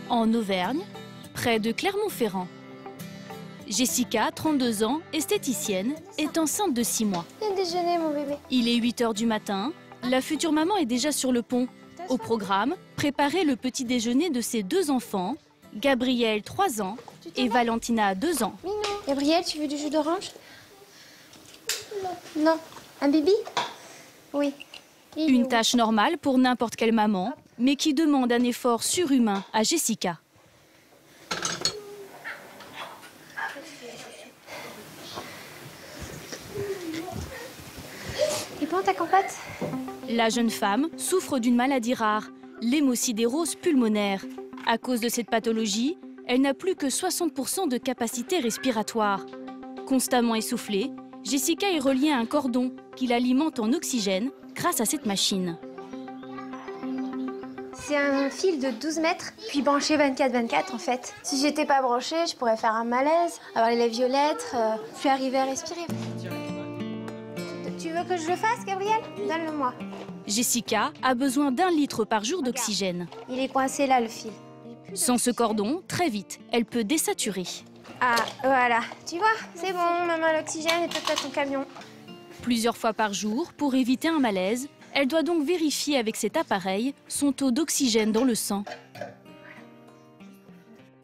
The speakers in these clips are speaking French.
en Auvergne, près de Clermont-Ferrand. Jessica, 32 ans, esthéticienne, est enceinte de 6 mois. Viens déjeuner, mon bébé. Il est 8 h du matin. La future maman est déjà sur le pont. Au programme, préparer le petit déjeuner de ses 2 enfants, Gabriel, 3 ans, et Valentina, 2 ans. Minou. Gabriel, tu veux du jus d'orange? Non. Un bibi? Oui. Une tâche normale pour n'importe quelle maman, mais qui demande un effort surhumain à Jessica. Et bon, ta compote? La jeune femme souffre d'une maladie rare, l'hémocidérose pulmonaire. À cause de cette pathologie, elle n'a plus que 60% de capacité respiratoire. Constamment essoufflée, Jessica est reliée à un cordon qui l'alimente en oxygène grâce à cette machine. C'est un fil de 12 mètres, puis branché 24/24 en fait. Si j'étais pas branchée, je pourrais faire un malaise, avoir les lèvres violettes, plus arriver à respirer. Tu veux que je le fasse, Gabriel? Donne-le-moi. Jessica a besoin d'1 litre par jour d'oxygène. Il est coincé là, le fil. Sans ce cordon, très vite, elle peut désaturer. Ah, voilà. Tu vois, c'est bon, maman, l'oxygène et peut-être ton camion. Plusieurs fois par jour, pour éviter un malaise, elle doit donc vérifier avec cet appareil son taux d'oxygène dans le sang.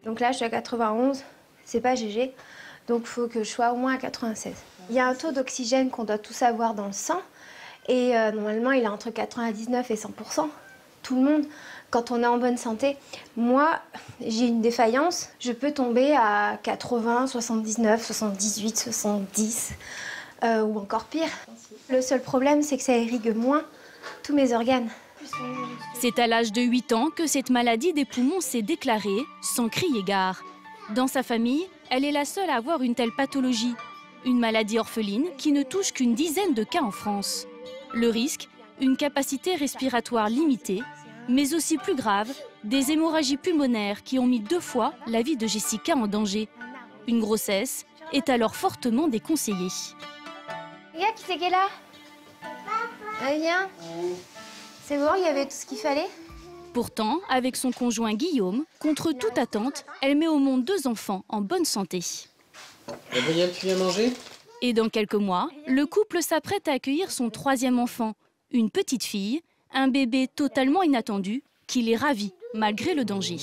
Donc là, je suis à 91, c'est pas GG, donc il faut que je sois au moins à 96. Il y a un taux d'oxygène qu'on doit tous avoir dans le sang, et normalement, il est entre 99 et 100%. Tout le monde, quand on est en bonne santé. Moi, j'ai une défaillance, je peux tomber à 80, 79, 78, 70, ou encore pire. Le seul problème, c'est que ça irrigue moins tous mes organes. C'est à l'âge de 8 ans que cette maladie des poumons s'est déclarée, sans crier gare. Dans sa famille, elle est la seule à avoir une telle pathologie. Une maladie orpheline qui ne touche qu'une dizaine de cas en France. Le risque, une capacité respiratoire limitée, mais aussi plus grave, des hémorragies pulmonaires qui ont mis 2 fois la vie de Jessica en danger. Une grossesse est alors fortement déconseillée. Regarde qui c'est qui est là? Ah, viens. C'est bon, il y avait tout ce qu'il fallait? Pourtant, avec son conjoint Guillaume, contre toute attente, elle met au monde 2 enfants en bonne santé. Gabriel, tu viens manger? Et dans quelques mois, le couple s'apprête à accueillir son 3e enfant, une petite fille, un bébé totalement inattendu qui les ravit malgré le danger.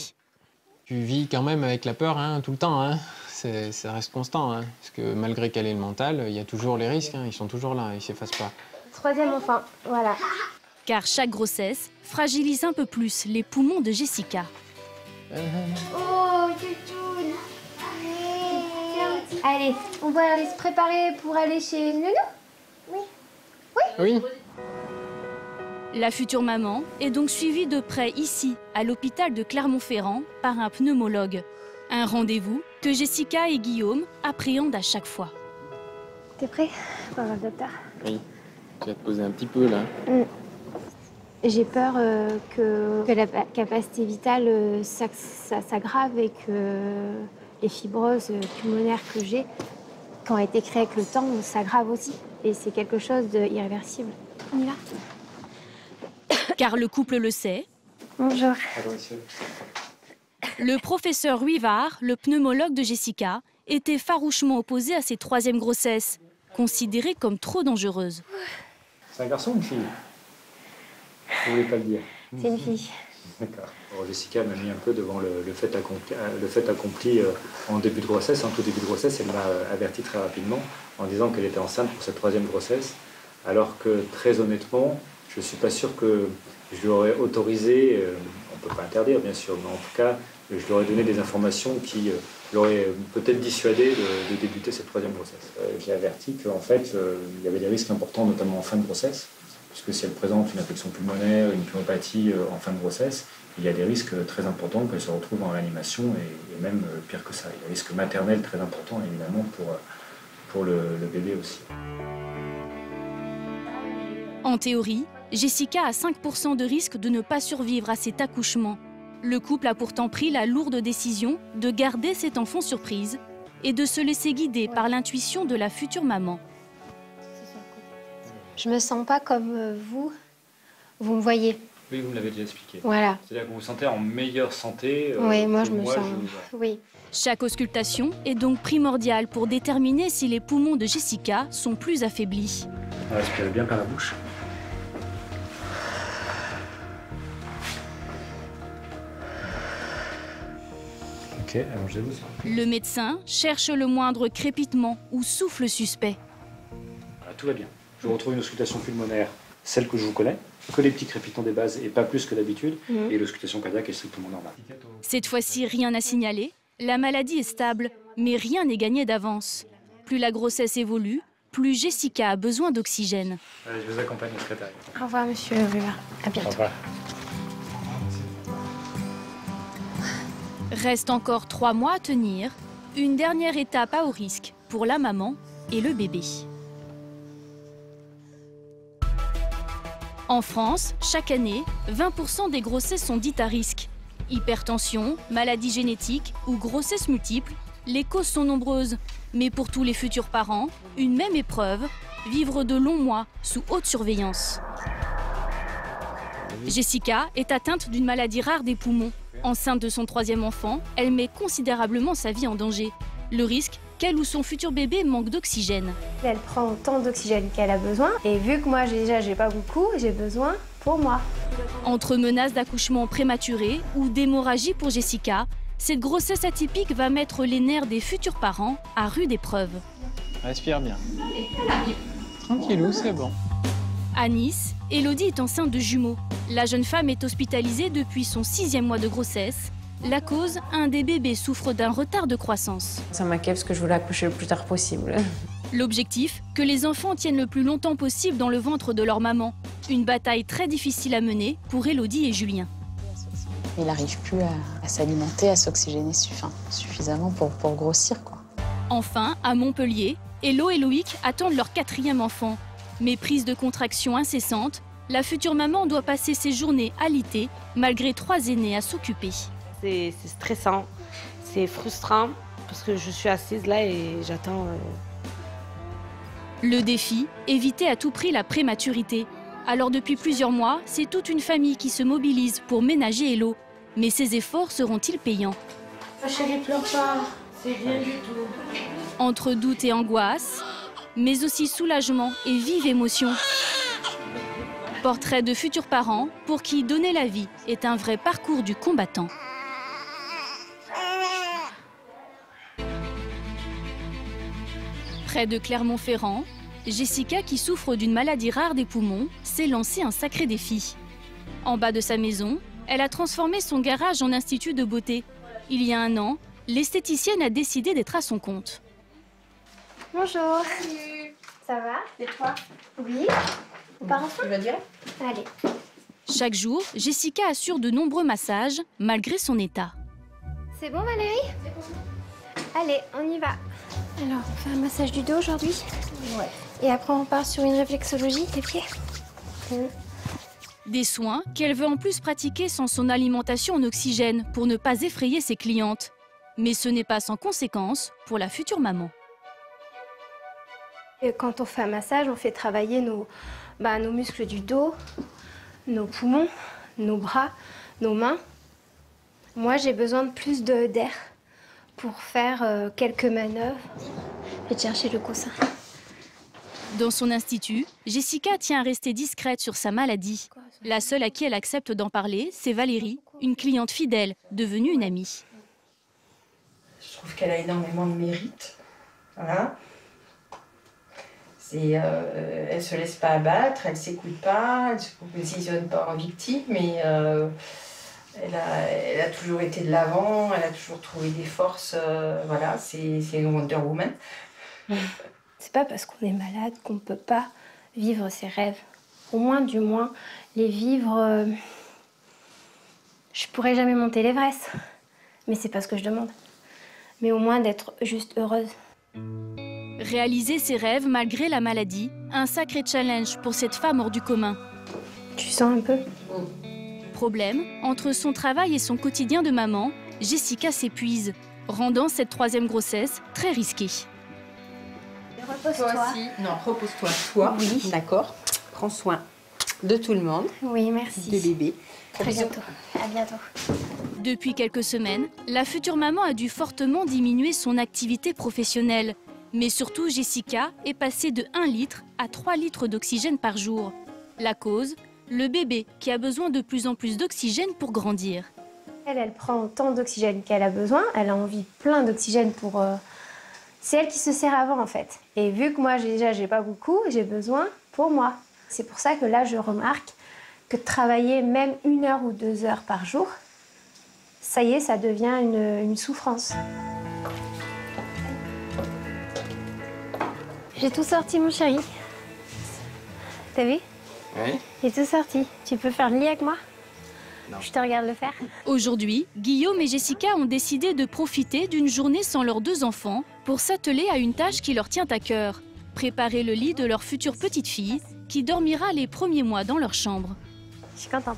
Tu vis quand même avec la peur tout le temps. Ça reste constant. Parce que malgré qu'elle ait le mental, il y a toujours les risques. Ils sont toujours là, ils ne s'effacent pas. 3e enfant, voilà. Car chaque grossesse fragilise un peu plus les poumons de Jessica. Oh, Tutoune. Allez, on va aller se préparer pour aller chez Nounou? Oui. Oui. La future maman est donc suivie de près ici, à l'hôpital de Clermont-Ferrand, par un pneumologue. Un rendez-vous que Jessica et Guillaume appréhendent à chaque fois. T'es prêt pour voir le docteur? Oui. Tu vas te poser un petit peu là. J'ai peur que la capacité vitale s'aggrave et que les fibroses pulmonaires que j'ai, qui ont été créées avec le temps, s'aggravent aussi. Et c'est quelque chose d'irréversible. On y va? Car le couple le sait. Bonjour. Bonjour, monsieur. Le professeur Ruivard, le pneumologue de Jessica, était farouchement opposé à cette 3e grossesse, considérée comme trop dangereuse. C'est un garçon ou une fille? Vous voulez pas le dire? C'est une fille. D'accord. Jessica m'a mis un peu devant le fait accompli en début de grossesse. En tout début de grossesse, elle m'a averti très rapidement en disant qu'elle était enceinte pour cette 3e grossesse. Alors que, très honnêtement, je ne suis pas sûr que je lui aurais autorisé, on ne peut pas interdire bien sûr, mais en tout cas, je lui aurais donné des informations qui l'auraient peut-être dissuadé de débuter cette 3e grossesse. J'ai averti qu'en fait, il y avait des risques importants, notamment en fin de grossesse, puisque si elle présente une infection pulmonaire, une pneumopathie en fin de grossesse, il y a des risques très importants qu'elle se retrouve en réanimation et même pire que ça. Il y a des risques maternels très importants, évidemment, pour le bébé aussi. En théorie, Jessica a 5% de risque de ne pas survivre à cet accouchement. Le couple a pourtant pris la lourde décision de garder cet enfant surprise et de se laisser guider par l'intuition de la future maman. Je me sens pas comme vous me voyez. Oui, vous me l'avez déjà expliqué. Voilà. C'est-à-dire que vous vous sentez en meilleure santé. Oui, moi je me sens. Oui. Chaque auscultation est donc primordiale pour déterminer si les poumons de Jessica sont plus affaiblis. Respirez bien par la bouche. Ok, allongez-vous. Le médecin cherche le moindre crépitement ou souffle suspect. Voilà, tout va bien. Je retrouve une auscultation pulmonaire, celle que je vous connais, que les petits crépitants des bases et pas plus que d'habitude, et l'auscultation cardiaque est strictement normale. Cette fois-ci, rien à signaler. La maladie est stable, mais rien n'est gagné d'avance. Plus la grossesse évolue, plus Jessica a besoin d'oxygène. Allez, je vous accompagne au secrétariat. Au revoir, monsieur Ruvard. À bientôt. Au revoir. Reste encore 3 mois à tenir. Une dernière étape à haut risque pour la maman et le bébé. En France, chaque année, 20% des grossesses sont dites à risque. Hypertension, maladie génétique ou grossesse multiple, les causes sont nombreuses. Mais pour tous les futurs parents, une même épreuve, vivre de longs mois sous haute surveillance. Jessica est atteinte d'une maladie rare des poumons. Enceinte de son 3e enfant, elle met considérablement sa vie en danger. Le risque, qu'elle ou son futur bébé manque d'oxygène. Elle prend autant d'oxygène qu'elle a besoin. Et vu que moi, déjà, j'ai pas beaucoup, j'ai besoin pour moi. Entre menaces d'accouchement prématuré ou d'hémorragie pour Jessica, cette grossesse atypique va mettre les nerfs des futurs parents à rude épreuve. Respire bien. Tranquillou, c'est bon. À Nice, Élodie est enceinte de jumeaux. La jeune femme est hospitalisée depuis son 6e mois de grossesse. La cause, un des bébés souffre d'un retard de croissance. Ça m'inquiète parce que je voulais accoucher le plus tard possible. L'objectif, que les enfants tiennent le plus longtemps possible dans le ventre de leur maman. Une bataille très difficile à mener pour Élodie et Julien. Il n'arrive plus à s'alimenter, à s'oxygéner suffisamment pour grossir, quoi. Enfin, à Montpellier, Hello et Loïc attendent leur 4e enfant. Mais prise de contractions incessantes, la future maman doit passer ses journées alitée, malgré 3 aînés à s'occuper. C'est stressant, c'est frustrant, parce que je suis assise là et j'attends. Le défi, éviter à tout prix la prématurité. Alors depuis plusieurs mois, c'est toute une famille qui se mobilise pour ménager Hello. Mais ces efforts seront-ils payants? Chérie, pleure pas, c'est rien du tout. Entre doute et angoisse, mais aussi soulagement et vive émotion. Portrait de futurs parents pour qui donner la vie est un vrai parcours du combattant. Près de Clermont-Ferrand, Jessica, qui souffre d'une maladie rare des poumons, s'est lancée un sacré défi. En bas de sa maison, elle a transformé son garage en institut de beauté. Il y a 1 an, l'esthéticienne a décidé d'être à son compte. Bonjour. Salut. Ça va? Et toi? Oui. On part ensemble? Tu vas dire? Allez. Chaque jour, Jessica assure de nombreux massages, malgré son état. C'est bon, Valérie? Allez, on y va. Alors, on fait un massage du dos aujourd'hui? Ouais. Et après, on part sur une réflexologie, tes pieds? Des soins qu'elle veut en plus pratiquer sans son alimentation en oxygène pour ne pas effrayer ses clientes. Mais ce n'est pas sans conséquence pour la future maman. Et quand on fait un massage, on fait travailler nos muscles du dos, nos poumons, nos bras, nos mains. Moi, j'ai besoin de plus d'air pour faire quelques manœuvres et de chercher le coussin. Dans son institut, Jessica tient à rester discrète sur sa maladie. La seule à qui elle accepte d'en parler, c'est Valérie, une cliente fidèle, devenue une amie. Je trouve qu'elle a énormément de mérite. Voilà. Elle se laisse pas abattre, elle s'écoute pas, elle se positionne pas en victime, mais elle a toujours été de l'avant, elle a toujours trouvé des forces. Voilà, c'est une Wonder Woman. C'est pas parce qu'on est malade qu'on ne peut pas vivre ses rêves. Au moins, du moins, les vivre... Je pourrais jamais monter l'Everest, mais c'est pas ce que je demande. Mais au moins d'être juste heureuse. Réaliser ses rêves malgré la maladie, un sacré challenge pour cette femme hors du commun. Tu sens un peu? Problème, entre son travail et son quotidien de maman, Jessica s'épuise, rendant cette 3e grossesse très risquée. Repose-toi. Toi aussi. Non, repose-toi. Toi, oui. D'accord. Prends soin de tout le monde. Oui, merci. Des bébés. Très bientôt. À bientôt. Depuis quelques semaines, la future maman a dû fortement diminuer son activité professionnelle. Mais surtout, Jessica est passée de 1 litre à 3 litres d'oxygène par jour. La cause, le bébé qui a besoin de plus en plus d'oxygène pour grandir. Elle prend autant d'oxygène qu'elle a besoin. Elle a envie plein d'oxygène pour... C'est elle qui se sert avant en fait. Et vu que moi déjà j'ai pas beaucoup, j'ai besoin pour moi. C'est pour ça que là je remarque que travailler même 1 heure ou 2 heures par jour, ça y est, ça devient une souffrance. J'ai tout sorti mon chéri. T'as vu? Oui. J'ai tout sorti. Tu peux faire le lit avec moi? Non. Je te regarde le faire. Aujourd'hui, Guillaume et Jessica ont décidé de profiter d'une journée sans leurs 2 enfants pour s'atteler à une tâche qui leur tient à cœur. Préparer le lit de leur future petite fille qui dormira les premiers mois dans leur chambre. Je suis contente.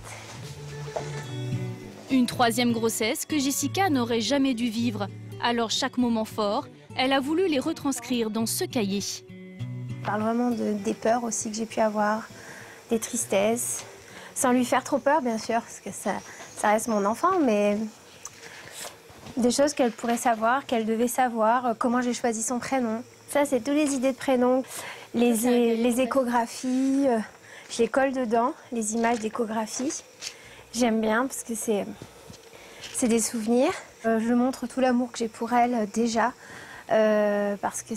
Une 3e grossesse que Jessica n'aurait jamais dû vivre. Alors chaque moment fort, elle a voulu les retranscrire dans ce cahier. Je parle vraiment des peurs aussi que j'ai pu avoir, des tristesses, sans lui faire trop peur bien sûr, parce que ça reste mon enfant, mais des choses qu'elle pourrait savoir, qu'elle devait savoir, comment j'ai choisi son prénom. Ça, c'est toutes les idées de prénoms, les échographies, je les colle dedans, les images d'échographie. J'aime bien parce que c'est des souvenirs. Je montre tout l'amour que j'ai pour elle déjà, parce que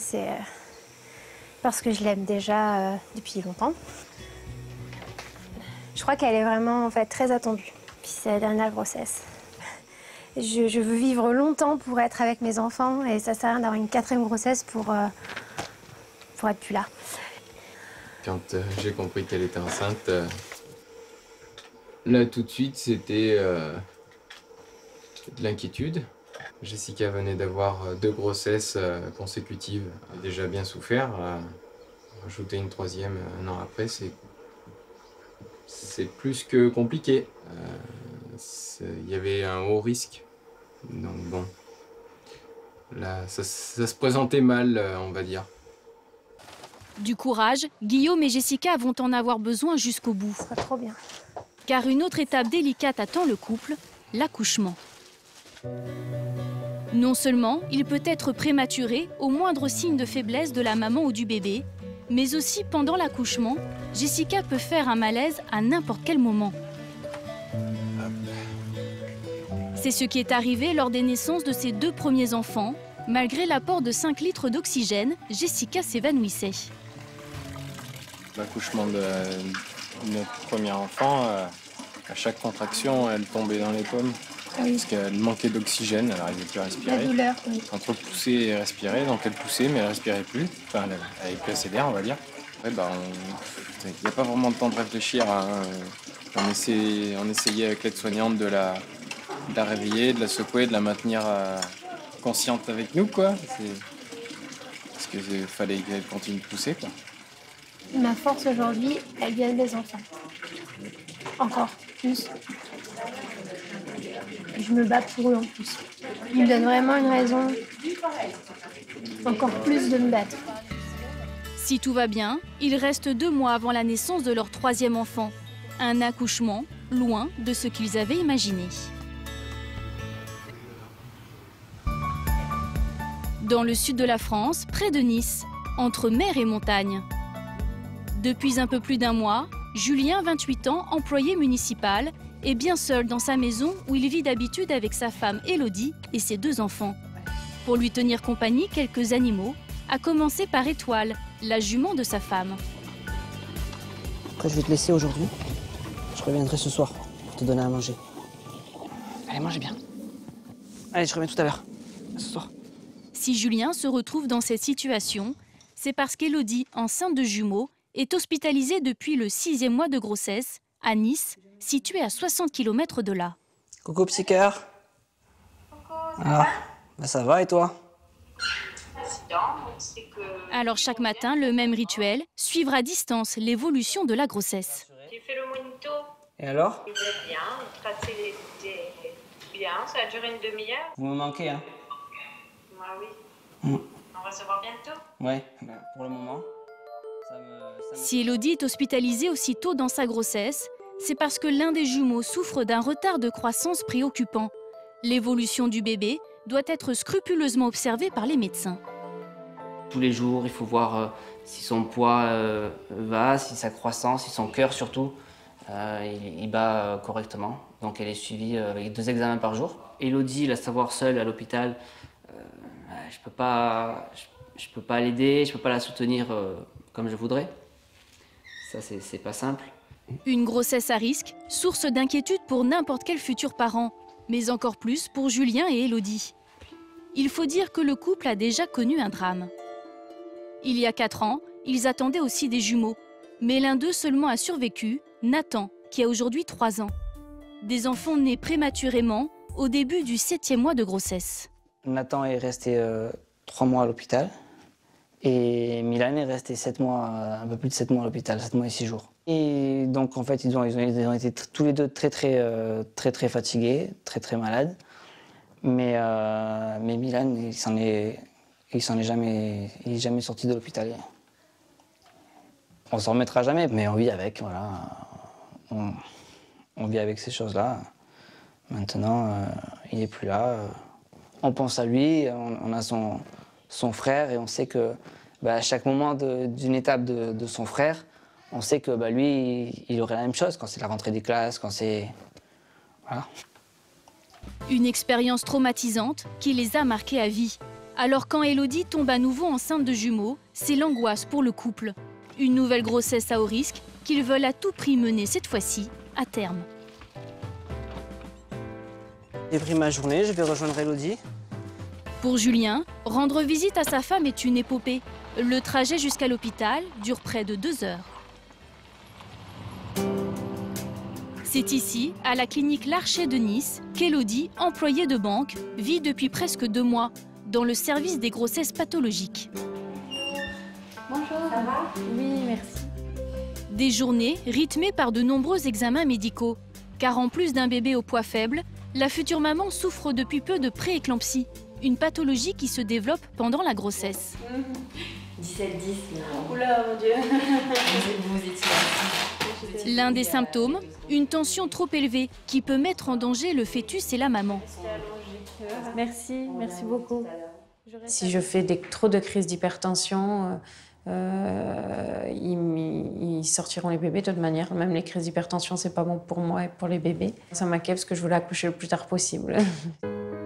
je l'aime déjà depuis longtemps. Je crois qu'elle est vraiment en fait très attendue. Puis c'est la dernière grossesse. Je veux vivre longtemps pour être avec mes enfants et ça sert à rien d'avoir une 4e grossesse pour être plus là. Quand j'ai compris qu'elle était enceinte, là tout de suite c'était de l'inquiétude. Jessica venait d'avoir 2 grossesses consécutives, elle a déjà bien souffert. Rajouter une 3e 1 an après, c'est plus que compliqué. Il y avait un haut risque. Donc bon, là ça se présentait mal, on va dire. Du courage, Guillaume et Jessica vont en avoir besoin jusqu'au bout. Ce sera trop bien. Car une autre étape délicate attend le couple, l'accouchement. Non seulement il peut être prématuré au moindre signe de faiblesse de la maman ou du bébé, mais aussi pendant l'accouchement, Jessica peut faire un malaise à n'importe quel moment. C'est ce qui est arrivé lors des naissances de ses 2 premiers enfants. Malgré l'apport de 5 litres d'oxygène, Jessica s'évanouissait. L'accouchement de notre premier enfant, à chaque contraction, elle tombait dans les pommes. Oui. Parce qu'elle manquait d'oxygène, elle n'arrivait plus à respirer. La douleur, oui. Entre pousser et respirer, donc elle poussait mais elle respirait plus. Enfin, elle avait plus assez d'air, on va dire. Après, il n'y a pas vraiment de temps de réfléchir. Hein. On essayait avec l'aide-soignante de la réveiller, de la secouer, de la maintenir consciente avec nous, quoi. Parce qu'il fallait qu'elle continue de pousser, quoi. Ma force aujourd'hui, elle vient des enfants. Encore plus. Je me bats pour eux en plus. Ils me donnent vraiment une raison encore plus de me battre. Si tout va bien, il reste 2 mois avant la naissance de leur 3e enfant. Un accouchement loin de ce qu'ils avaient imaginé. Dans le sud de la France, près de Nice, entre mer et montagne. Depuis un peu plus d'1 mois, Julien, 28 ans, employé municipal, est bien seul dans sa maison où il vit d'habitude avec sa femme Élodie et ses 2 enfants. Pour lui tenir compagnie, quelques animaux, à commencer par Étoile, la jument de sa femme. Après, je vais te laisser aujourd'hui. Je reviendrai ce soir pour te donner à manger. Allez, mangez bien. Allez, je reviens tout à l'heure. À ce soir. Si Julien se retrouve dans cette situation, c'est parce qu'Élodie, enceinte de jumeaux, est hospitalisée depuis le 6e mois de grossesse à Nice, situé à 60 km de là. Coucou, petit cœur. Alors, ça va et toi? Alors chaque matin, le même rituel, suivre à distance l'évolution de la grossesse. J'ai fait le monito. Et alors? Il est bien, tracé bien, ça a duré une demi-heure. Vous me manquez, hein? Ah oui. Mm. On va se voir bientôt. Ouais, pour le moment, Si Elodie est hospitalisée aussitôt dans sa grossesse, c'est parce que l'un des jumeaux souffre d'un retard de croissance préoccupant. L'évolution du bébé doit être scrupuleusement observée par les médecins. Tous les jours, il faut voir si son poids va, si sa croissance, si son cœur surtout, il bat correctement. Donc elle est suivie avec 2 examens par jour. Elodie, la savoir seule à l'hôpital, je peux pas l'aider, je peux pas la soutenir comme je voudrais. Ça, c'est pas simple. Une grossesse à risque, source d'inquiétude pour n'importe quel futur parent, mais encore plus pour Julien et Elodie. Il faut dire que le couple a déjà connu un drame. Il y a 4 ans, ils attendaient aussi des jumeaux, mais l'un d'eux seulement a survécu, Nathan, qui a aujourd'hui 3 ans. Des enfants nés prématurément au début du 7e mois de grossesse. Nathan est resté 3 mois à l'hôpital et Milan est resté 7 mois, un peu plus de 7 mois à l'hôpital, 7 mois et 6 jours. Et donc en fait ils ont été tous les deux très fatigués, très malades. Mais Milan, il est jamais sorti de l'hôpital. On s'en remettra jamais, mais on vit avec, voilà. On vit avec ces choses-là. Maintenant, il n'est plus là. On pense à lui, on a son frère et on sait que à chaque moment d'une étape de son frère, on sait que lui, il aurait la même chose quand c'est la rentrée des classes, quand c'est... Voilà. Une expérience traumatisante qui les a marqués à vie. Alors quand Elodie tombe à nouveau enceinte de jumeaux, c'est l'angoisse pour le couple. Une nouvelle grossesse à haut risque qu'ils veulent à tout prix mener cette fois-ci à terme. J'ai pris ma journée, je vais rejoindre Elodie. Pour Julien, rendre visite à sa femme est une épopée. Le trajet jusqu'à l'hôpital dure près de 2 heures. C'est ici, à la clinique Larcher de Nice, qu'Elodie, employée de banque, vit depuis presque 2 mois, dans le service des grossesses pathologiques. Bonjour. Ça va? Oui, merci. Des journées rythmées par de nombreux examens médicaux. Car en plus d'un bébé au poids faible, la future maman souffre depuis peu de prééclampsie, une pathologie qui se développe pendant la grossesse. 17-10. Oula, mon Dieu. Vous étiez là. L'un des symptômes, une tension trop élevée qui peut mettre en danger le fœtus et la maman. Merci beaucoup. Si je fais trop de crises d'hypertension, ils sortiront les bébés de toute manière. Même les crises d'hypertension, c'est pas bon pour moi et pour les bébés. Ça m'inquiète parce que je voulais accoucher le plus tard possible.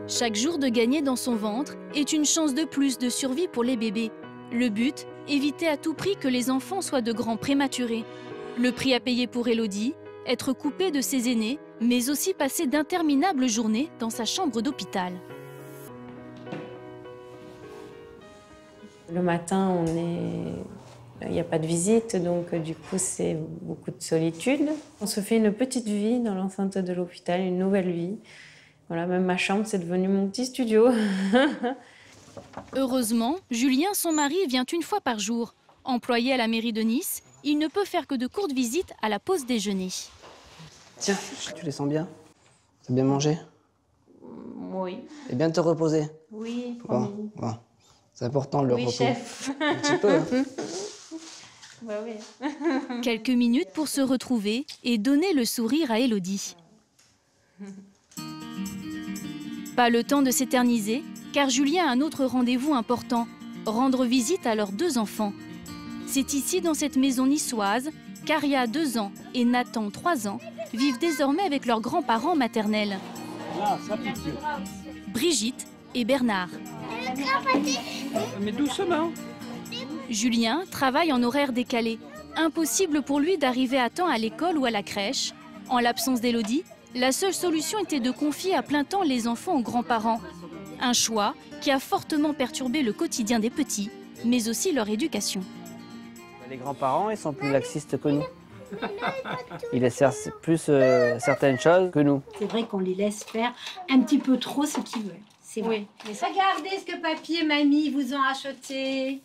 Chaque jour de gagner dans son ventre est une chance de plus de survie pour les bébés. Le but, éviter à tout prix que les enfants soient de grands prématurés. Le prix à payer pour Elodie, être coupée de ses aînés, mais aussi passer d'interminables journées dans sa chambre d'hôpital. Le matin, il n'y a pas de visite, donc du coup, c'est beaucoup de solitude. On se fait une petite vie dans l'enceinte de l'hôpital, une nouvelle vie. Voilà, même ma chambre, c'est devenu mon petit studio. Heureusement, Julien, son mari, vient une fois par jour. Employé à la mairie de Nice, il ne peut faire que de courtes visites à la pause déjeuner. Tiens, tu les sens bien? T'as bien mangé? Oui. Et bien te reposer? Oui. Bon. C'est important le repos. Oui, chef. Un petit peu. Hein. Bah oui. Quelques minutes pour se retrouver et donner le sourire à Elodie. Pas le temps de s'éterniser, car Julien a un autre rendez-vous important, rendre visite à leurs 2 enfants. C'est ici, dans cette maison niçoise, qu'Aria, 2 ans, et Nathan, 3 ans, vivent désormais avec leurs grands-parents maternels. Brigitte et Bernard. Mais doucement. Julien travaille en horaire décalé. Impossible pour lui d'arriver à temps à l'école ou à la crèche. En l'absence d'Elodie, la seule solution était de confier à plein temps les enfants aux grands-parents. Un choix qui a fortement perturbé le quotidien des petits, mais aussi leur éducation. Les grands-parents, ils sont plus laxistes que nous. Ils laissent plus certaines choses que nous. C'est vrai qu'on les laisse faire un petit peu trop ce qu'ils veulent. C'est vrai. Oui. Regardez ce que papy et mamie vous ont acheté.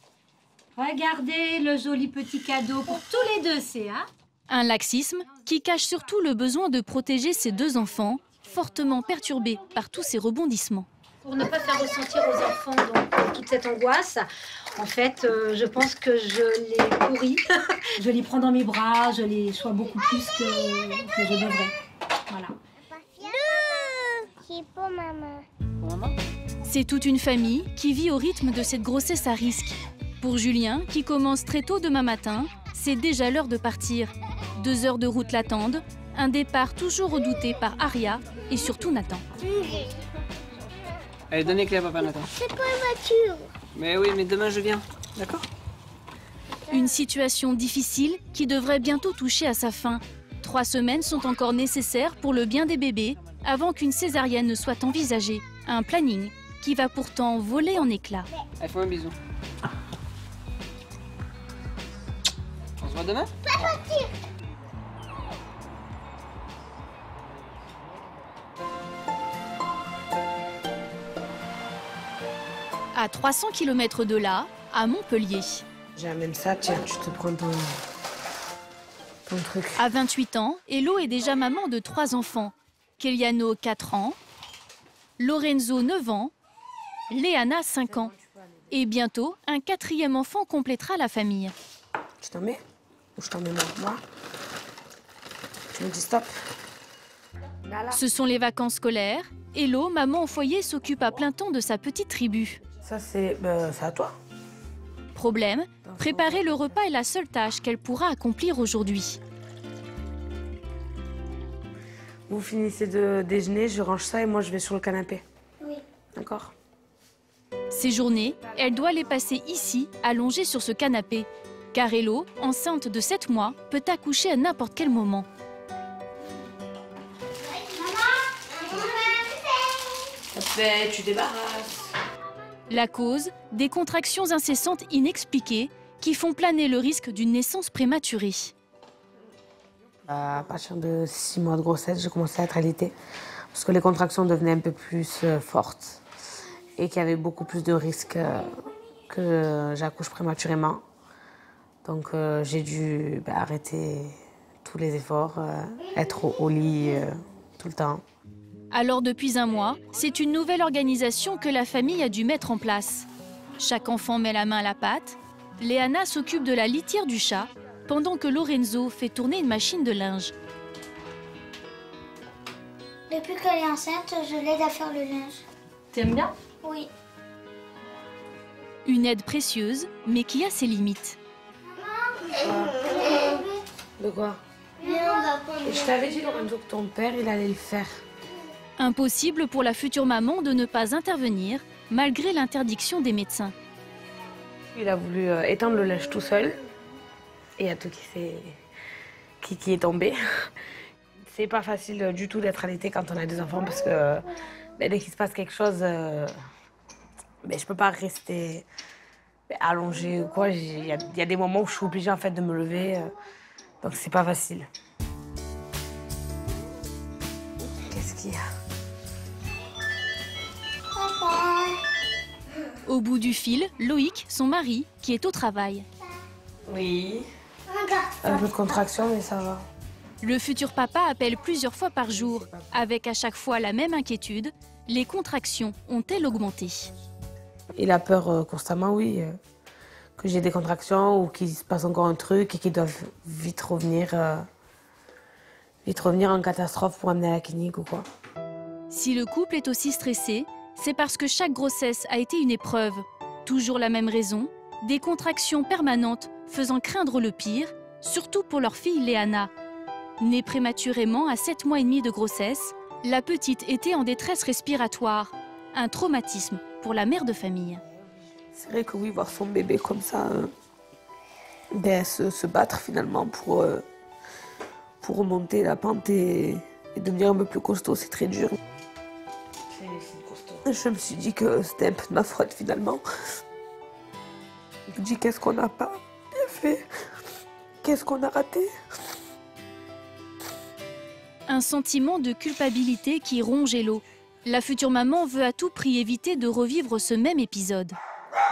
Regardez le joli petit cadeau pour tous les 2, c'est hein? Un laxisme qui cache surtout le besoin de protéger ses 2 enfants, fortement perturbés par tous ces rebondissements. Pour ne pas faire ressentir aux enfants donc, toute cette angoisse, en fait, je pense que je les pourris. Je les prends dans mes bras, je les sois beaucoup plus que je devrais. Voilà. C'est toute une famille qui vit au rythme de cette grossesse à risque. Pour Julien, qui commence très tôt demain matin, c'est déjà l'heure de partir. 2 heures de route l'attendent, un départ toujours redouté par Aria et surtout Nathan. Allez, donne les clés à papa, Nathan. C'est pas une voiture. Mais oui, mais demain je viens, d'accord? Une situation difficile qui devrait bientôt toucher à sa fin. 3 semaines sont encore nécessaires pour le bien des bébés avant qu'une césarienne ne soit envisagée. Un planning qui va pourtant voler en éclats. Allez, fais un bisou. On se voit demain? Pas partir. À 300 km de là, à Montpellier. J'amène ça, tiens, tu te prends ton truc. À 28 ans, Hello est déjà maman de 3 enfants. Keliano, 4 ans. Lorenzo, 9 ans. Léana, 5 ans. Et bientôt, un 4e enfant complétera la famille. Tu t'en mets? Ou je t'en mets moi? Tu me dis stop. Ce sont les vacances scolaires. Hello, maman au foyer, s'occupe à plein temps de sa petite tribu. Ça, c'est à toi. Problème, préparer le repas est la seule tâche qu'elle pourra accomplir aujourd'hui. Vous finissez de déjeuner, je range ça et moi je vais sur le canapé. Oui. D'accord? Ces journées, elle doit les passer ici, allongée sur ce canapé. Car Hello, enceinte de 7 mois, peut accoucher à n'importe quel moment. Tu débarrasses. La cause, des contractions incessantes inexpliquées qui font planer le risque d'une naissance prématurée. À partir de 6 mois de grossesse, j'ai commencé à être allaitée parce que les contractions devenaient un peu plus fortes et qu'il y avait beaucoup plus de risques que j'accouche prématurément. Donc j'ai dû arrêter tous les efforts, être au lit tout le temps. Alors depuis un mois, c'est une nouvelle organisation que la famille a dû mettre en place. Chaque enfant met la main à la pâte. Léana s'occupe de la litière du chat, pendant que Lorenzo fait tourner une machine de linge. Depuis qu'elle est enceinte, je l'aide à faire le linge. T'aimes bien? Oui. Une aide précieuse, mais qui a ses limites. De quoi? Je t'avais dit, Lorenzo, que ton père, il allait le faire. Impossible pour la future maman de ne pas intervenir, malgré l'interdiction des médecins. Il a voulu étendre le linge tout seul. Et il y a tout qui est tombé. C'est pas facile du tout d'être allaité quand on a des enfants parce que dès qu'il se passe quelque chose, je peux pas rester allongée ou quoi. Il y a des moments où je suis obligée en fait de me lever, donc c'est pas facile. Qu'est-ce qu'il y a? Au bout du fil, Loïc, son mari, qui est au travail. Oui. Un peu de contraction, mais ça va. Le futur papa appelle plusieurs fois par jour, avec à chaque fois la même inquiétude. Les contractions ont-elles augmenté? Il a peur constamment, oui, que j'ai des contractions ou qu'il se passe encore un truc et qu'il doive vite revenir en catastrophe pour amener à la clinique ou quoi. Si le couple est aussi stressé, c'est parce que chaque grossesse a été une épreuve. Toujours la même raison, des contractions permanentes faisant craindre le pire, surtout pour leur fille Léana. Née prématurément à 7 mois et demi de grossesse, la petite était en détresse respiratoire. Un traumatisme pour la mère de famille. C'est vrai que oui, voir son bébé comme ça, se battre finalement pour remonter la pente et devenir un peu plus costaud, c'est très dur. Je me suis dit que c'était un peu de ma faute finalement. Je me dis qu'est-ce qu'on n'a pas bien fait, qu'est-ce qu'on a raté. Un sentiment de culpabilité qui ronge Hello. La future maman veut à tout prix éviter de revivre ce même épisode.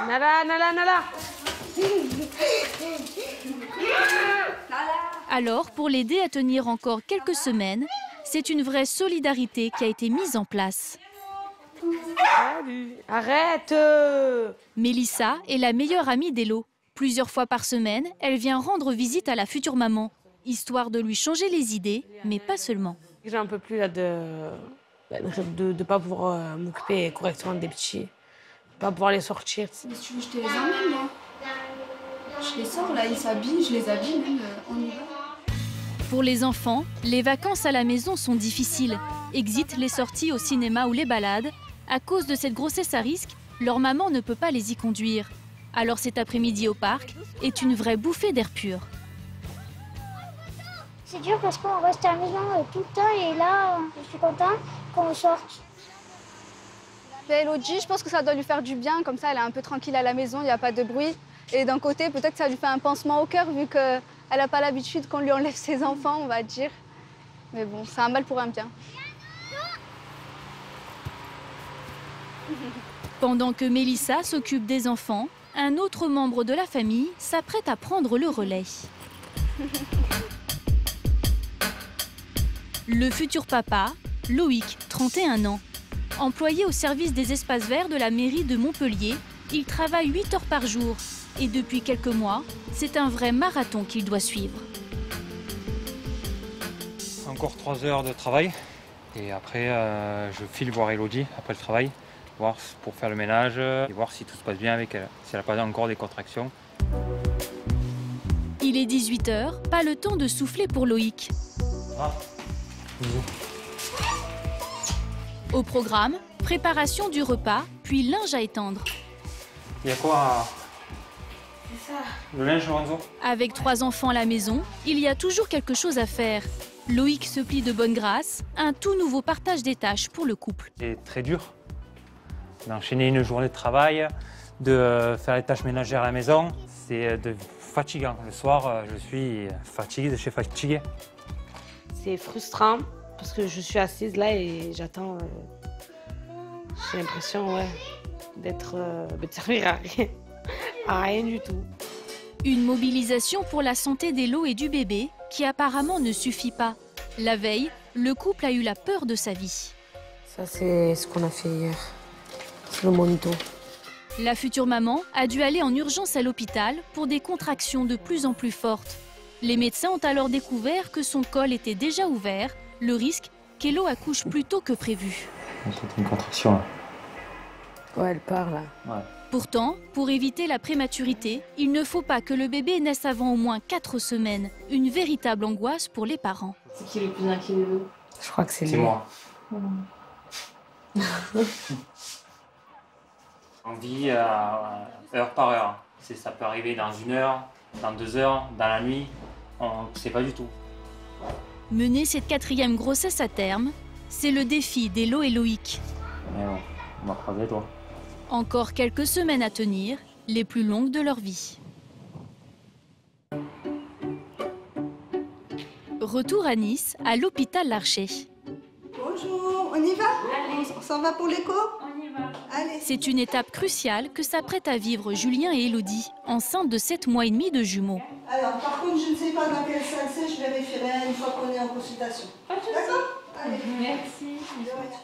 Nala, Nala, Nala. Alors, pour l'aider à tenir encore quelques semaines, c'est une vraie solidarité qui a été mise en place. Salut. Arrête. Mélissa est la meilleure amie d'Elo. Plusieurs fois par semaine, elle vient rendre visite à la future maman, histoire de lui changer les idées, mais pas seulement. J'ai un peu plus là de pas pouvoir m'occuper correctement des petits, pas pouvoir les sortir. Si tu veux, je te les emmène là. Je les sors là, ils s'habillent, je les habille même, on y va. Pour les enfants, les vacances à la maison sont difficiles. Exit les sorties au cinéma ou les balades. À cause de cette grossesse à risque, leur maman ne peut pas les y conduire. Alors cet après-midi au parc est une vraie bouffée d'air pur. C'est dur parce qu'on reste à la maison tout le temps et là, je suis contente qu'on sorte. Elodie, je pense que ça doit lui faire du bien, comme ça elle est un peu tranquille à la maison, il n'y a pas de bruit. Et d'un côté, peut-être que ça lui fait un pansement au cœur vu qu'elle n'a pas l'habitude qu'on lui enlève ses enfants, on va dire. Mais bon, c'est un mal pour un bien. Pendant que Mélissa s'occupe des enfants, un autre membre de la famille s'apprête à prendre le relais. Le futur papa, Loïc, 31 ans. Employé au service des espaces verts de la mairie de Montpellier, il travaille 8 heures par jour. Et depuis quelques mois, c'est un vrai marathon qu'il doit suivre. Encore 3 heures de travail. Et après, je file voir Elodie après le travail. Pour faire le ménage et voir si tout se passe bien avec elle, si elle n'a pas encore des contractions. Il est 18 h, pas le temps de souffler pour Loïc. Au programme, préparation du repas, puis linge à étendre. Il y a quoi? C'est ça. Le linge, Lorenzo? Avec 3 enfants à la maison, il y a toujours quelque chose à faire. Loïc se plie de bonne grâce, un tout nouveau partage des tâches pour le couple. C'est très dur d'enchaîner une journée de travail, de faire les tâches ménagères à la maison. C'est fatigant. Le soir, je suis fatigué de chez fatigué. C'est frustrant parce que je suis assise là et j'attends. J'ai l'impression d'être de servir à rien du tout. Une mobilisation pour la santé d'Elo et du bébé qui apparemment ne suffit pas. La veille, le couple a eu la peur de sa vie. Ça, c'est ce qu'on a fait hier. C'est le monito. La future maman a dû aller en urgence à l'hôpital pour des contractions de plus en plus fortes. Les médecins ont alors découvert que son col était déjà ouvert, le risque qu'Elo accouche plus tôt que prévu. C'est une contraction là. Ouais, elle part là. Ouais. Pourtant, pour éviter la prématurité, il ne faut pas que le bébé naisse avant au moins 4 semaines. Une véritable angoisse pour les parents. C'est qui le plus inquiet de vous? Je crois que c'est lui. C'est moi. Mmh. On vit heure par heure. Ça peut arriver dans 1 heure, dans 2 heures, dans la nuit. On ne sait pas du tout. Mener cette 4e grossesse à terme, c'est le défi d'Elo et Loïc. Mais bon, on va croiser les doigts. Encore quelques semaines à tenir, les plus longues de leur vie. Retour à Nice, à l'hôpital Larcher. Bonjour, on y va? On s'en va pour l'écho? On y va. Allez. C'est une étape cruciale que s'apprêtent à vivre Julien et Élodie, enceintes de 7 mois et demi de jumeaux. Alors, par contre, je ne sais pas dans quelle salle c'est, je vérifierai une fois qu'on est en consultation. D'accord? Allez. Merci.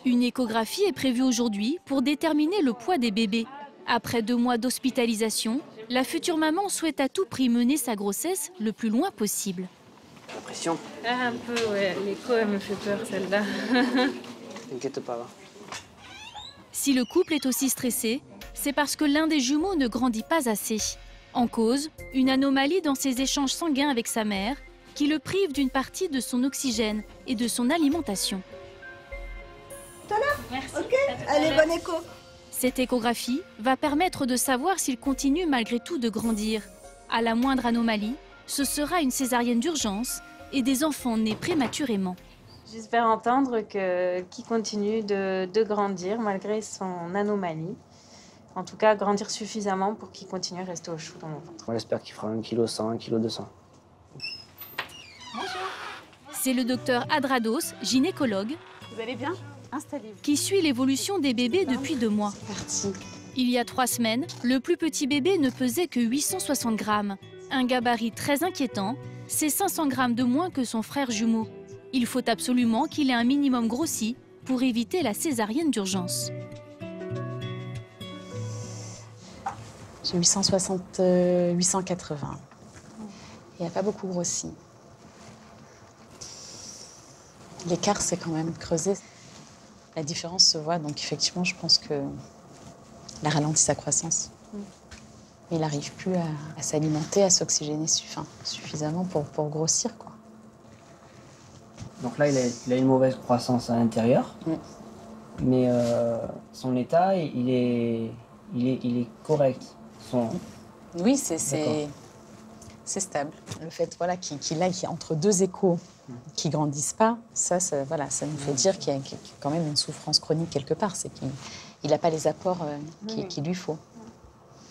Une échographie est prévue aujourd'hui pour déterminer le poids des bébés. Après 2 mois d'hospitalisation, la future maman souhaite à tout prix mener sa grossesse le plus loin possible. L'impression? Un peu, ouais. L'écho, elle me fait peur, celle-là. T'inquiète pas, va. Si le couple est aussi stressé, c'est parce que l'un des jumeaux ne grandit pas assez. En cause, une anomalie dans ses échanges sanguins avec sa mère, qui le prive d'une partie de son oxygène et de son alimentation. Tout à l'heure? Merci. Ok, allez, bonne écho. Cette échographie va permettre de savoir s'il continue malgré tout de grandir. À la moindre anomalie, ce sera une césarienne d'urgence et des enfants nés prématurément. J'espère entendre qu'il continue de grandir malgré son anomalie. En tout cas, grandir suffisamment pour qu'il continue à rester au chaud dans mon ventre. On espère qu'il fera 1,1 kg, 1,2 kg. C'est le docteur Adrados, gynécologue, Vous allez bien? Installez-vous. qui suit l'évolution des bébés depuis 2 mois. Parti. Il y a 3 semaines, le plus petit bébé ne pesait que 860 grammes. Un gabarit très inquiétant, c'est 500 grammes de moins que son frère jumeau. Il faut absolument qu'il ait un minimum grossi pour éviter la césarienne d'urgence. J'ai 860, 880. Il n'a pas beaucoup grossi. L'écart s'est quand même creusé. La différence se voit, donc effectivement, je pense que a ralenti sa croissance. Mais il n'arrive plus à s'alimenter, à s'oxygéner suffisamment pour grossir, quoi. Donc là, il a une mauvaise croissance à l'intérieur, mais son état, il est correct. Oui, c'est stable. Le fait qu'il aille entre deux échos qui ne grandissent pas, ça nous fait dire qu'il y a quand même une souffrance chronique quelque part. C'est qu'il n'a pas les apports qu'il lui faut.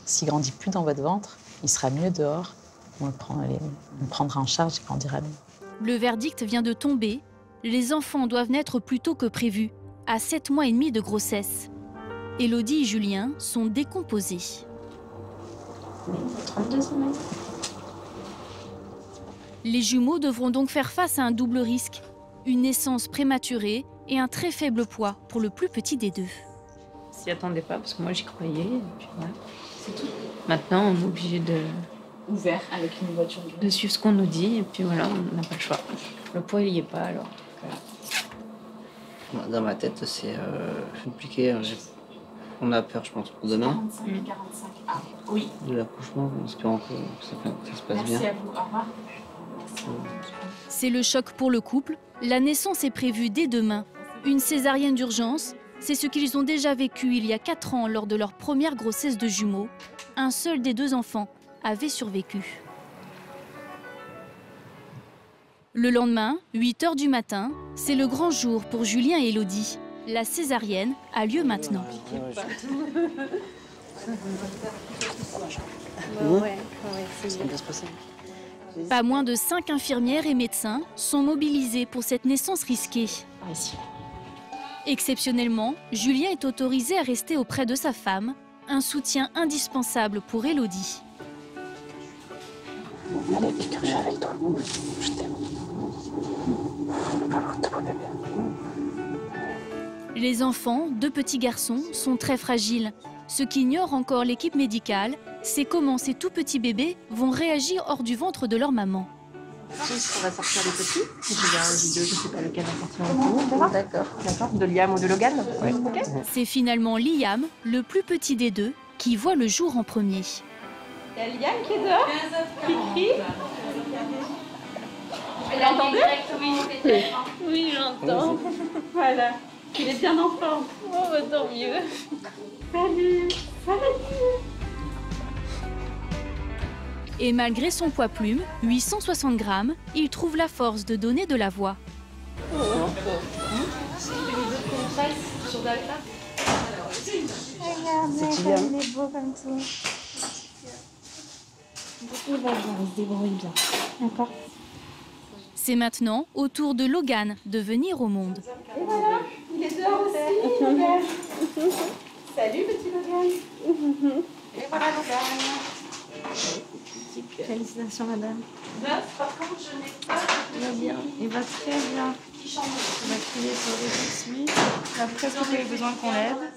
S'il ne grandit plus dans votre ventre, il sera mieux dehors. On le prendra en charge et grandira mieux. Le verdict vient de tomber. Les enfants doivent naître plus tôt que prévu, à 7 mois et demi de grossesse. Élodie et Julien sont décomposés. 32 semaines. Les jumeaux devront donc faire face à un double risque, une naissance prématurée et un très faible poids pour le plus petit des deux. S'y attendait pas parce que moi j'y croyais. Et puis voilà. C'est tout. Maintenant on est obligé ouvert avec une voiture de suivre ce qu'on nous dit et puis voilà, on n'a pas le choix. Le poids il y est pas alors. Dans ma tête c'est compliqué. On a peur je pense pour demain. 45, 45. Ah oui. De l'accouchement, en espérant que ça se passe bien. Merci à vous. Au revoir. C'est le choc pour le couple. La naissance est prévue dès demain. Une césarienne d'urgence, c'est ce qu'ils ont déjà vécu il y a 4 ans lors de leur première grossesse de jumeaux. Un seul des 2 enfants avait survécu. Le lendemain, 8 h du matin, c'est le grand jour pour Julien et Élodie. La césarienne a lieu maintenant. C'est bien se passer. Pas moins de 5 infirmières et médecins sont mobilisés pour cette naissance risquée. Exceptionnellement, Julien est autorisé à rester auprès de sa femme, un soutien indispensable pour Élodie. Allez, pique, je suis avec toi. Je t'aime. Les enfants, 2 petits garçons, sont très fragiles. Ce qu'ignore encore l'équipe médicale, c'est comment ces tout petits bébés vont réagir hors du ventre de leur maman. On va sortir les petits. Je ne sais pas lequel va sortir en premier. D'accord. De Liam ou de Logan. Oui. Okay. C'est finalement Liam, le plus petit des 2, qui voit le jour en premier. Il y a Liam qui est dehors, qui crie. Vous l'entendez? Oui, j'entends. Voilà. Il est bien en forme. Oh, bah, tant mieux. Salut. Et malgré son poids plume, 860 grammes, il trouve la force de donner de la voix. Regardez comme il est beau comme tout. Il va bien, il se débrouille bien. D'accord. C'est maintenant au tour de Logan de venir au monde. Et voilà, il est dehors aussi, Logan. Salut, petit Logan. Et voilà, Logan. Félicitations, madame. Par contre, je n'ai pas... Il va bien, il va très bien. On va crier pour lui tout de suite. Il a presque tous les besoins qu'on l'aide.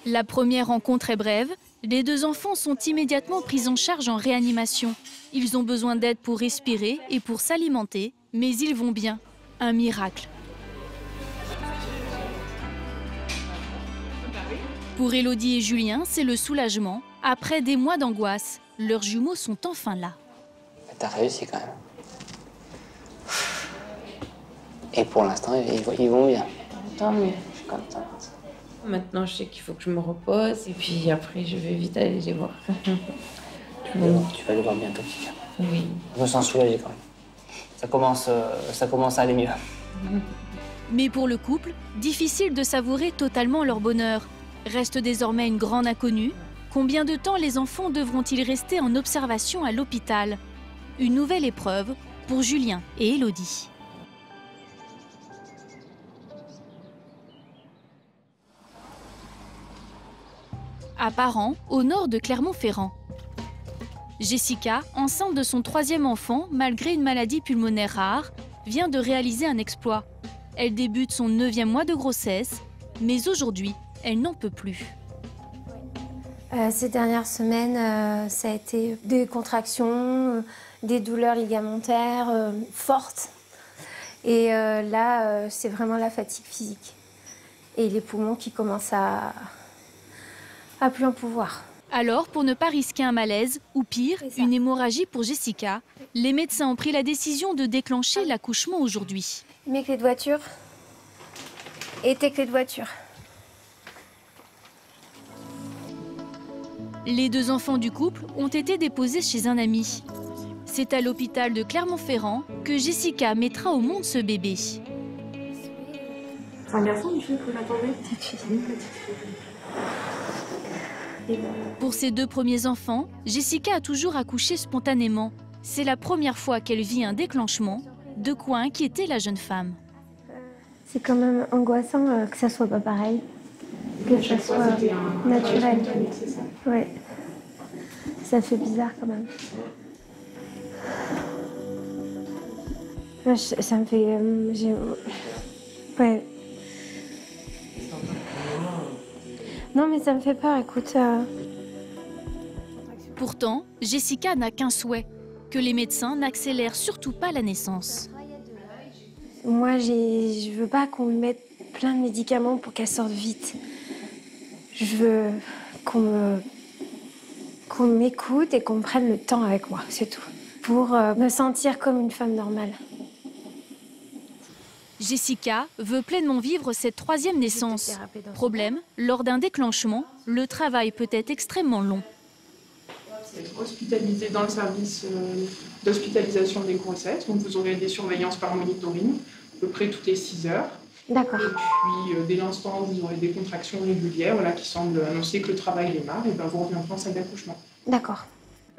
La première rencontre est brève. Les 2 enfants sont immédiatement pris en charge en réanimation. Ils ont besoin d'aide pour respirer et pour s'alimenter, mais ils vont bien. Un miracle. Pour Élodie et Julien, c'est le soulagement. Après des mois d'angoisse, leurs jumeaux sont enfin là. T'as réussi quand même. Et pour l'instant, ils vont bien. Tant mieux, je suis contente. Maintenant, je sais qu'il faut que je me repose et puis après, je vais vite aller les voir. Tu vas les voir bientôt, Kika. Oui. Je me sens soulagé quand même. Ça commence à aller mieux. Mais pour le couple, difficile de savourer totalement leur bonheur. Reste désormais une grande inconnue. Combien de temps les enfants devront-ils rester en observation à l'hôpital? Une nouvelle épreuve pour Julien et Élodie. À Parent, au nord de Clermont-Ferrand. Jessica, enceinte de son 3e enfant, malgré une maladie pulmonaire rare, vient de réaliser un exploit. Elle débute son 9e mois de grossesse, mais aujourd'hui, elle n'en peut plus. Ces dernières semaines, ça a été des contractions, des douleurs ligamentaires fortes. Et là, c'est vraiment la fatigue physique. Et les poumons qui commencent à plus en pouvoir. Alors, pour ne pas risquer un malaise, ou pire, une hémorragie pour Jessica, les médecins ont pris la décision de déclencher l'accouchement aujourd'hui. Mes clés de voiture et tes clés de voiture. Les 2 enfants du couple ont été déposés chez un ami. C'est à l'hôpital de Clermont-Ferrand que Jessica mettra au monde ce bébé. C'est un garçon, une fille, vous l'attendez? Pour ses 2 premiers enfants, Jessica a toujours accouché spontanément. C'est la première fois qu'elle vit un déclenchement, de quoi inquiéter la jeune femme. C'est quand même angoissant que ça soit pas pareil, que ça soit naturel. Ouais. Ça fait bizarre quand même. Ça me fait... Ouais. Non mais ça me fait peur, écoute. Pourtant, Jessica n'a qu'un souhait, que les médecins n'accélèrent surtout pas la naissance. Moi, je veux pas qu'on me mette plein de médicaments pour qu'elle sorte vite. Je veux qu'on m'écoute et qu'on prenne le temps avec moi, c'est tout. Pour me sentir comme une femme normale. Jessica veut pleinement vivre cette 3e naissance. Problème, lors d'un déclenchement, le travail peut être extrêmement long. Hospitalisé dans le service d'hospitalisation des grossesses. Donc vous aurez des surveillances par monitoring, à peu près toutes les 6 heures. D'accord. Et puis dès l'instant où vous aurez des contractions régulières qui semblent annoncer que le travail démarre, et vous reviendrez en salle d'accouchement. D'accord.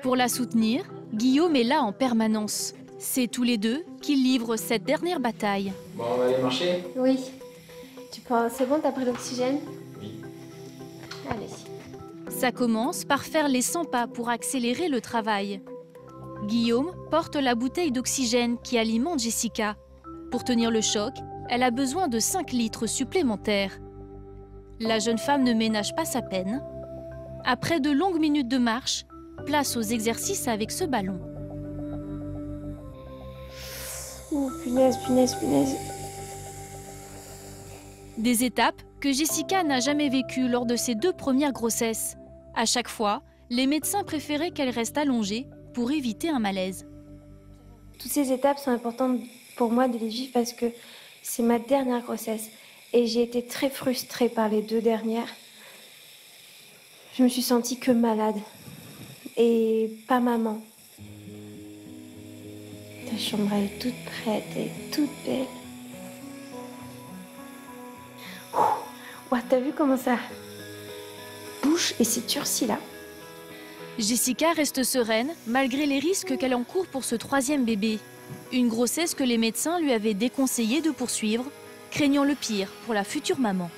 Pour la soutenir, Guillaume est là en permanence. C'est tous les 2 qui livrent cette dernière bataille. Bon, on va aller marcher? Oui. C'est bon, t'as pris l'oxygène? Oui. Allez. Ça commence par faire les 100 pas pour accélérer le travail. Guillaume porte la bouteille d'oxygène qui alimente Jessica. Pour tenir le choc, elle a besoin de 5 litres supplémentaires. La jeune femme ne ménage pas sa peine. Après de longues minutes de marche, place aux exercices avec ce ballon. Oh, punaise, punaise, punaise. Des étapes que Jessica n'a jamais vécues lors de ses 2 premières grossesses. À chaque fois, les médecins préféraient qu'elle reste allongée pour éviter un malaise. Toutes ces étapes sont importantes pour moi de les vivre parce que c'est ma dernière grossesse. Et j'ai été très frustrée par les 2 dernières. Je me suis sentie que malade. Et pas maman. Ta chambre elle est toute prête et toute belle. Ouah, t'as vu comment ça bouge et c'est durci là. Jessica reste sereine malgré les risques qu'elle encourt pour ce 3e bébé. Une grossesse que les médecins lui avaient déconseillé de poursuivre, craignant le pire pour la future maman.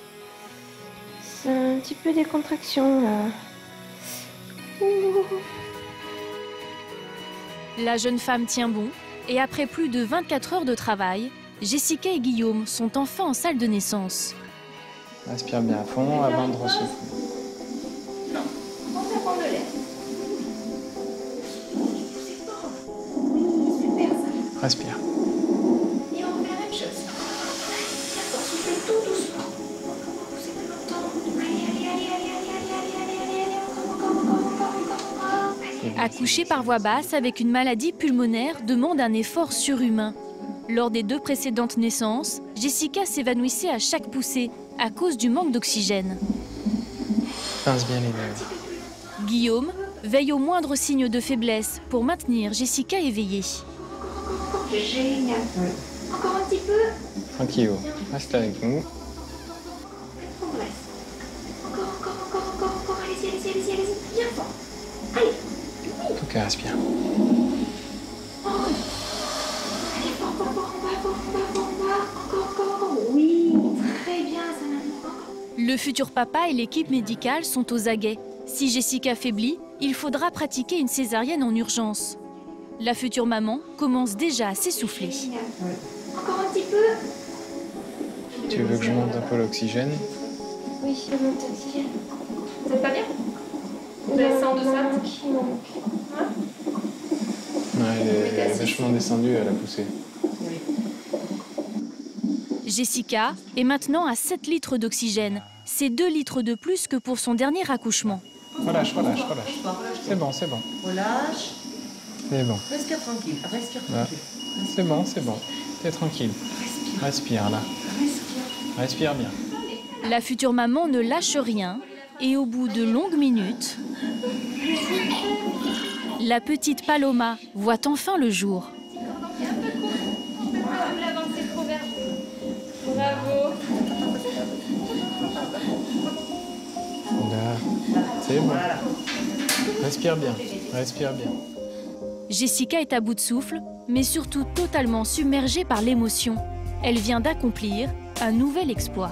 C'est un petit peu des contractions là. La jeune femme tient bon et après plus de 24 heures de travail, Jessica et Guillaume sont enfin en salle de naissance. Respire bien à fond avant de ressouffler. On va prendre le lait. Oui, super ça. Respire. Et on fait la même chose. D'accord, soufflez tout doucement. Poussez plus longtemps. Allez, encore. Accoucher par voie basse avec une maladie pulmonaire demande un effort surhumain. Lors des 2 précédentes naissances, Jessica s'évanouissait à chaque poussée à cause du manque d'oxygène. Pince bien les lèvres. Guillaume veille au moindre signe de faiblesse pour maintenir Jessica éveillée. Génial. Oui. Encore un petit peu. Tranquillou, reste avec nous. Encore. Allez-y. Bien fort. Allez. En tout cas, respire. Allez, fort. Encore. Oui, très bien, ça m'a dit. Le futur papa et l'équipe médicale sont aux aguets. Si Jessica faiblit, il faudra pratiquer une césarienne en urgence. La future maman commence déjà à s'essouffler. Encore un petit peu. Tu veux que je monte un peu l'oxygène? Oui, je monte l'oxygène. Ça va pas bien? de ça. Elle est vachement descendue à la poussée. Jessica est maintenant à 7 litres d'oxygène. C'est 2 litres de plus que pour son dernier accouchement. Relâche. C'est bon. Relâche. C'est bon. Respire tranquille. C'est bon. T'es tranquille. Respire là. Respire bien. La future maman ne lâche rien et au bout de longues minutes, la petite Paloma voit enfin le jour. Bravo. Là. C'est bon. Respire bien. Jessica est à bout de souffle, mais surtout totalement submergée par l'émotion. Elle vient d'accomplir un nouvel exploit.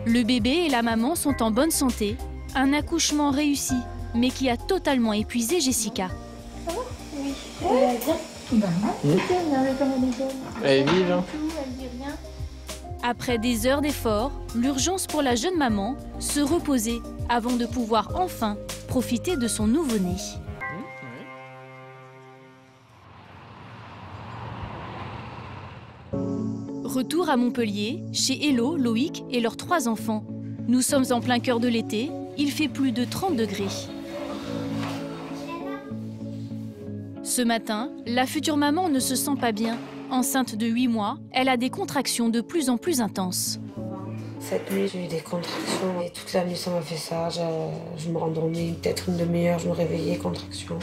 Le bébé et la maman sont en bonne santé. Un accouchement réussi, mais qui a totalement épuisé Jessica. Oui. Bien. Elle est vive, hein. Après des heures d'efforts, l'urgence pour la jeune maman, se reposer avant de pouvoir enfin profiter de son nouveau-né. Retour à Montpellier, chez Hello, Loïc et leurs 3 enfants. Nous sommes en plein cœur de l'été, il fait plus de 30 degrés. Ce matin, la future maman ne se sent pas bien. Enceinte de 8 mois, elle a des contractions de plus en plus intenses. Cette nuit, j'ai eu des contractions et toute la nuit, ça m'a fait ça. Je me rendormais peut-être une demi-heure, je me réveillais, contractions.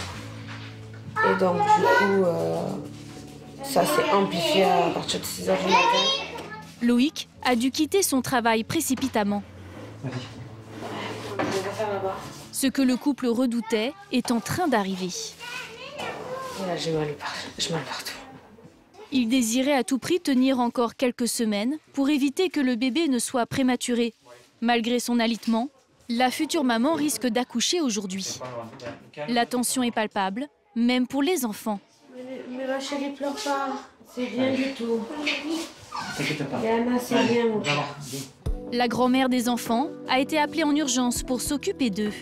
Et donc, du coup, ça s'est amplifié à partir de 6 h du matin. Loïc a dû quitter son travail précipitamment. Ce que le couple redoutait est en train d'arriver. Et là, j'ai mal partout. Il désirait à tout prix tenir encore quelques semaines pour éviter que le bébé ne soit prématuré. Malgré son alitement, la future maman risque d'accoucher aujourd'hui. La tension est palpable, même pour les enfants. Mais ma chérie, pleure pas. C'est rien du tout. T'inquiète pas. Yana, c'est rien, mon cœur. La grand-mère des enfants a été appelée en urgence pour s'occuper d'eux.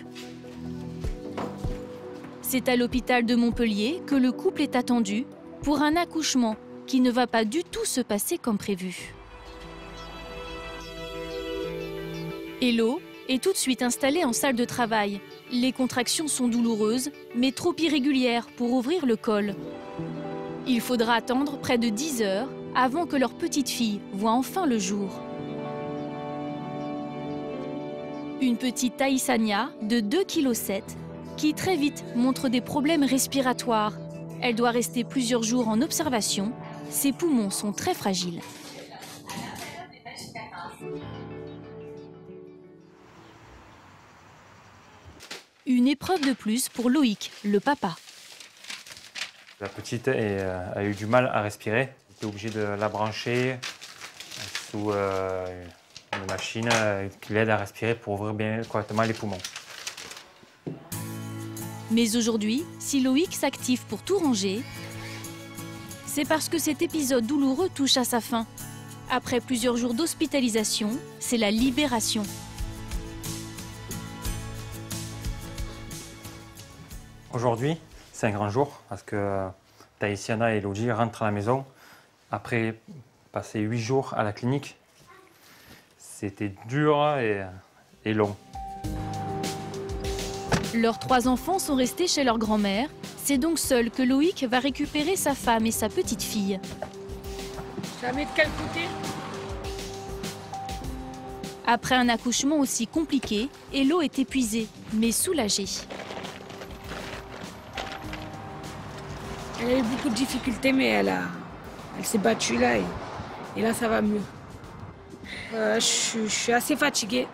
C'est à l'hôpital de Montpellier que le couple est attendu pour un accouchement qui ne va pas du tout se passer comme prévu. Hello est tout de suite installée en salle de travail. Les contractions sont douloureuses, mais trop irrégulières pour ouvrir le col. Il faudra attendre près de 10 heures avant que leur petite fille voie enfin le jour. Une petite Taïsania de 2,7 kg qui très vite montre des problèmes respiratoires. Elle doit rester plusieurs jours en observation. Ses poumons sont très fragiles. Une épreuve de plus pour Loïc, le papa. La petite a eu du mal à respirer. J'étais obligé de la brancher sous une machine qui l'aide à respirer pour ouvrir bien correctement les poumons. Mais aujourd'hui, si Loïc s'active pour tout ranger, c'est parce que cet épisode douloureux touche à sa fin. Après plusieurs jours d'hospitalisation, c'est la libération. Aujourd'hui, c'est un grand jour parce que Taïsiana et Elodie rentrent à la maison après passer 8 jours à la clinique. C'était dur et long. Leurs 3 enfants sont restés chez leur grand-mère. C'est donc seul que Loïc va récupérer sa femme et sa petite fille. Jamais de quel côté? Après un accouchement aussi compliqué, Hello est épuisée, mais soulagée. Elle a eu beaucoup de difficultés, mais elle s'est battue là et là ça va mieux. Je suis assez fatiguée,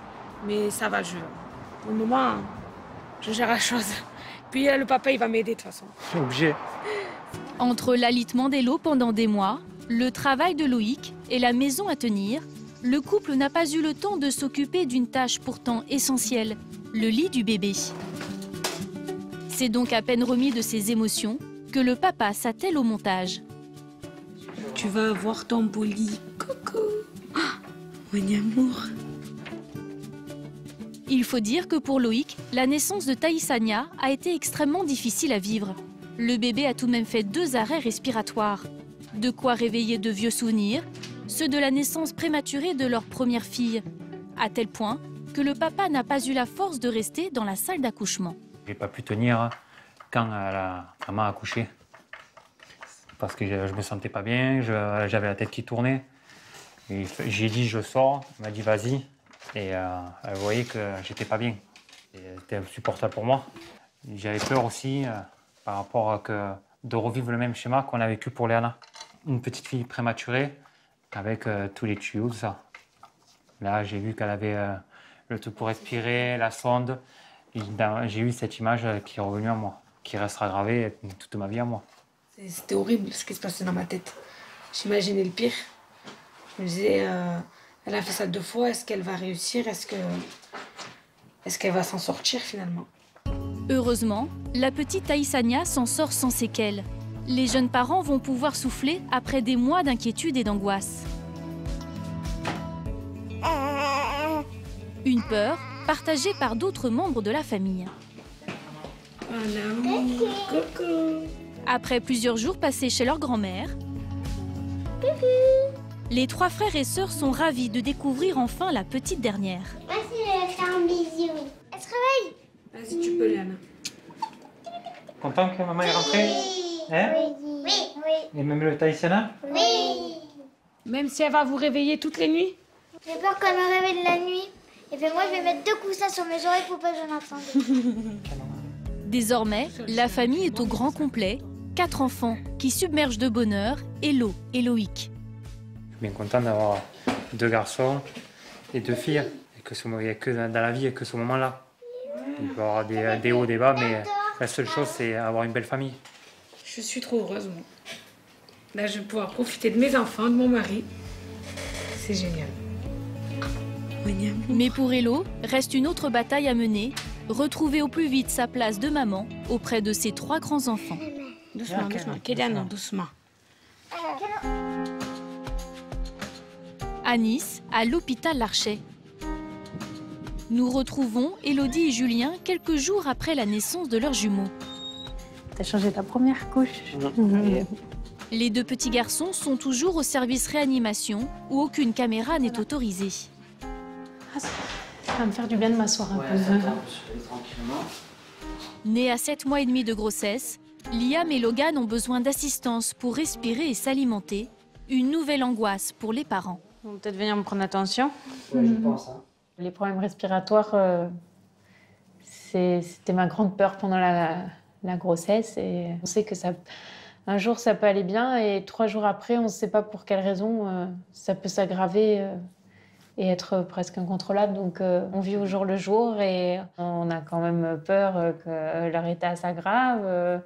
mais ça va. Pour le moment, je gère la chose. Puis le papa, il va m'aider de toute façon. Je suis obligé. Entre l'alitement d'Hello pendant des mois, le travail de Loïc et la maison à tenir, le couple n'a pas eu le temps de s'occuper d'une tâche pourtant essentielle, le lit du bébé. C'est donc à peine remis de ses émotions que le papa s'attelle au montage. Tu vas avoir ton beau lit. Coucou. Mon amour. Il faut dire que pour Loïc, la naissance de Taïsania a été extrêmement difficile à vivre. Le bébé a tout de même fait 2 arrêts respiratoires. De quoi réveiller de vieux souvenirs, ceux de la naissance prématurée de leur première fille, à tel point que le papa n'a pas eu la force de rester dans la salle d'accouchement. J'ai pas pu tenir quand maman a accouché. Parce que je me sentais pas bien, j'avais la tête qui tournait. J'ai dit je sors, elle m'a dit vas-y. Et elle voyait que j'étais pas bien. C'était insupportable pour moi. J'avais peur aussi par rapport de revivre le même schéma qu'on a vécu pour Léana. Une petite fille prématurée avec tous les tuyaux, tout ça. Là, j'ai vu qu'elle avait le truc pour respirer, la sonde. J'ai eu cette image qui est revenue à moi, qui restera gravée toute ma vie à moi. C'était horrible ce qui se passait dans ma tête. J'imaginais le pire. Je me disais, elle a fait ça 2 fois, est-ce qu'elle va réussir? Est-ce qu'elle va s'en sortir finalement? Heureusement, la petite Taïsania s'en sort sans séquelles. Les jeunes parents vont pouvoir souffler après des mois d'inquiétude et d'angoisse. Une peur partagée par d'autres membres de la famille. Après plusieurs jours passés chez leur grand-mère, les 3 frères et sœurs sont ravis de découvrir enfin la petite dernière. Vas-y, je vais faire un bisou. Elle se réveille. Vas-y, tu peux, Léana. Content que maman est rentrée? Hein? Oui, oui. Et même le Taïsania? Oui. Même si elle va vous réveiller toutes les nuits? J'ai peur qu'elle me réveille la nuit. Et puis moi, je vais mettre 2 coussins sur mes oreilles pour pas que j'en entende. Désormais, la famille est au grand complet. 4 enfants qui submergent de bonheur Hello et Loïc. Je suis bien content d'avoir 2 garçons et 2 filles. Et que il n'y a que dans la vie et que ce moment-là. Il peut y avoir des hauts, des bas, mais la seule chose, c'est avoir une belle famille. Je suis trop heureuse, moi. Là, je vais pouvoir profiter de mes enfants, de mon mari. C'est génial. Mais pour Hello, reste une autre bataille à mener, retrouver au plus vite sa place de maman auprès de ses 3 grands-enfants. Doucement, doucement. Kéliane, doucement. À Nice, à l'hôpital Larcher. Nous retrouvons Élodie et Julien quelques jours après la naissance de leurs jumeaux. T'as changé ta première couche. Les 2 petits garçons sont toujours au service réanimation où aucune caméra n'est autorisée. Ça va me faire du bien de m'asseoir un peu. Nés à 7 mois et demi de grossesse, Liam et Logan ont besoin d'assistance pour respirer et s'alimenter. Une nouvelle angoisse pour les parents. Ils vont peut-être venir me prendre attention. Ouais, je pense. Hein. Les problèmes respiratoires, c'était ma grande peur pendant la grossesse. Et on sait que un jour, ça peut aller bien et 3 jours après, on ne sait pas pour quelle raison, ça peut s'aggraver et être presque incontrôlable. Donc, on vit au jour le jour et on a quand même peur que leur état s'aggrave.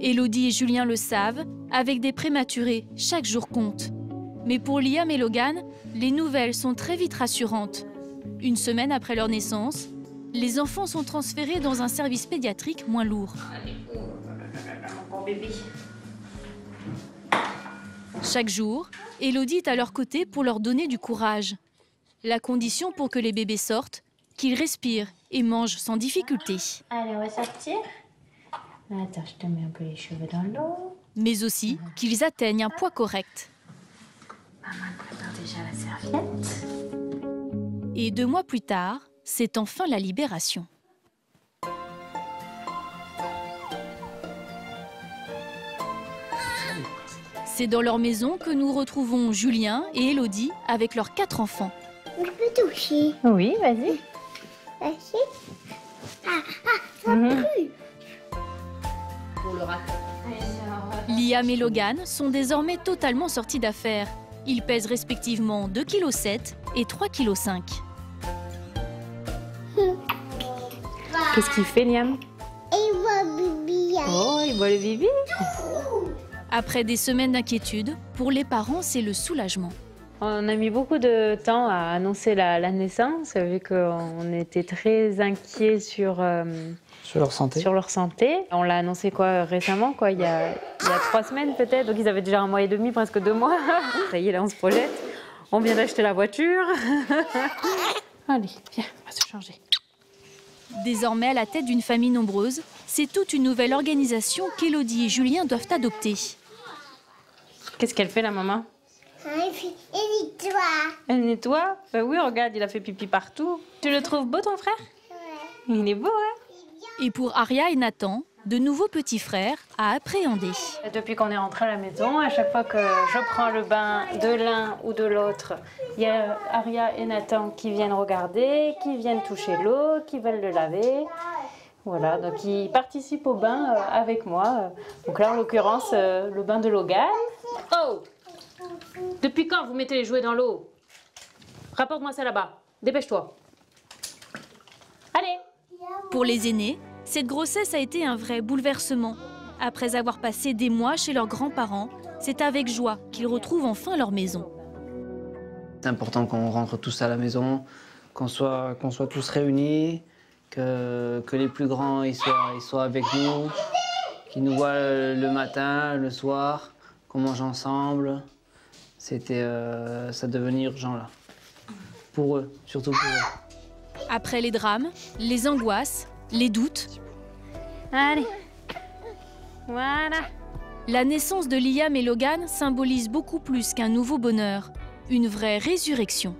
Élodie et Julien le savent, avec des prématurés, chaque jour compte. Mais pour Liam et Logan, les nouvelles sont très vite rassurantes. Une semaine après leur naissance, les enfants sont transférés dans un service pédiatrique moins lourd. Bon bébé. Chaque jour, Élodie est à leur côté pour leur donner du courage. La condition pour que les bébés sortent, qu'ils respirent et mangent sans difficulté. Allez, on va sortir. Attends, je te mets un peu les cheveux dans l'eau. Mais aussi qu'ils atteignent un poids correct. Maman prépare déjà la serviette. Et 2 mois plus tard, c'est enfin la libération. C'est dans leur maison que nous retrouvons Julien et Élodie avec leurs 4 enfants. Je peux toucher? Oui, vas-y. Vas-y. Ça pue. Pour le raton. Liam et Logan sont désormais totalement sortis d'affaires. Ils pèsent respectivement 2,7 kg et 3,5 kg. Qu'est-ce qu'il fait, Liam? Il voit Bibi. Oh, il voit le bibi. Après des semaines d'inquiétude, pour les parents, c'est le soulagement. On a mis beaucoup de temps à annoncer la naissance, vu qu'on était très inquiets sur Sur leur santé. Sur leur santé. On l'a annoncé quoi récemment, quoi, il y a 3 semaines peut-être, donc ils avaient déjà 1 mois et demi, presque 2 mois. Ça y est, là on se projette. On vient d'acheter la voiture. Allez, viens, on va se changer. Désormais à la tête d'une famille nombreuse, c'est toute une nouvelle organisation qu'Élodie et Julien doivent adopter. Qu'est-ce qu'elle fait la maman? Elle nettoie. Elle nettoie? Ben oui, regarde, il a fait pipi partout. Tu le trouves beau ton frère? Ouais. Il est beau, hein? Et pour Aria et Nathan, de nouveaux petits frères à appréhender. Depuis qu'on est rentré à la maison, à chaque fois que je prends le bain de l'un ou de l'autre, il y a Aria et Nathan qui viennent regarder, qui viennent toucher l'eau, qui veulent le laver. Voilà, donc ils participent au bain avec moi. Donc là, en l'occurrence, le bain de Logan. Oh! Depuis quand vous mettez les jouets dans l'eau? Rapporte-moi ça là-bas. Dépêche-toi. Allez! Pour les aînés, cette grossesse a été un vrai bouleversement. Après avoir passé des mois chez leurs grands-parents, c'est avec joie qu'ils retrouvent enfin leur maison. C'est important qu'on rentre tous à la maison, qu'on soit tous réunis, que les plus grands ils soient avec nous, qu'ils nous voient le matin, le soir, qu'on mange ensemble. Ça devenait urgent là. Pour eux, surtout pour eux. Après les drames, les angoisses, les doutes, allez, voilà. La naissance de Liam et Logan symbolise beaucoup plus qu'un nouveau bonheur, une vraie résurrection.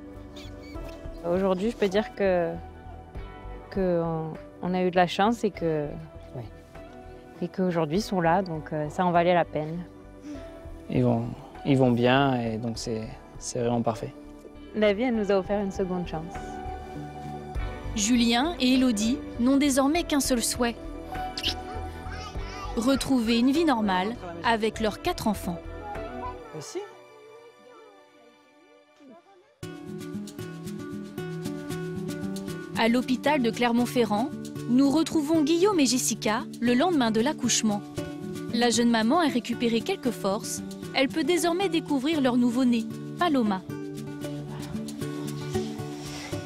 Aujourd'hui, je peux dire qu'on a eu de la chance et qu'aujourd'hui ils sont là, donc ça en valait la peine. Ils vont bien et donc c'est vraiment parfait. La vie, elle nous a offert une seconde chance. Julien et Élodie n'ont désormais qu'un seul souhait. Retrouver une vie normale avec leurs 4 enfants. Aussi. À l'hôpital de Clermont-Ferrand, nous retrouvons Guillaume et Jessica le lendemain de l'accouchement. La jeune maman a récupéré quelques forces. Elle peut désormais découvrir leur nouveau-né, Paloma.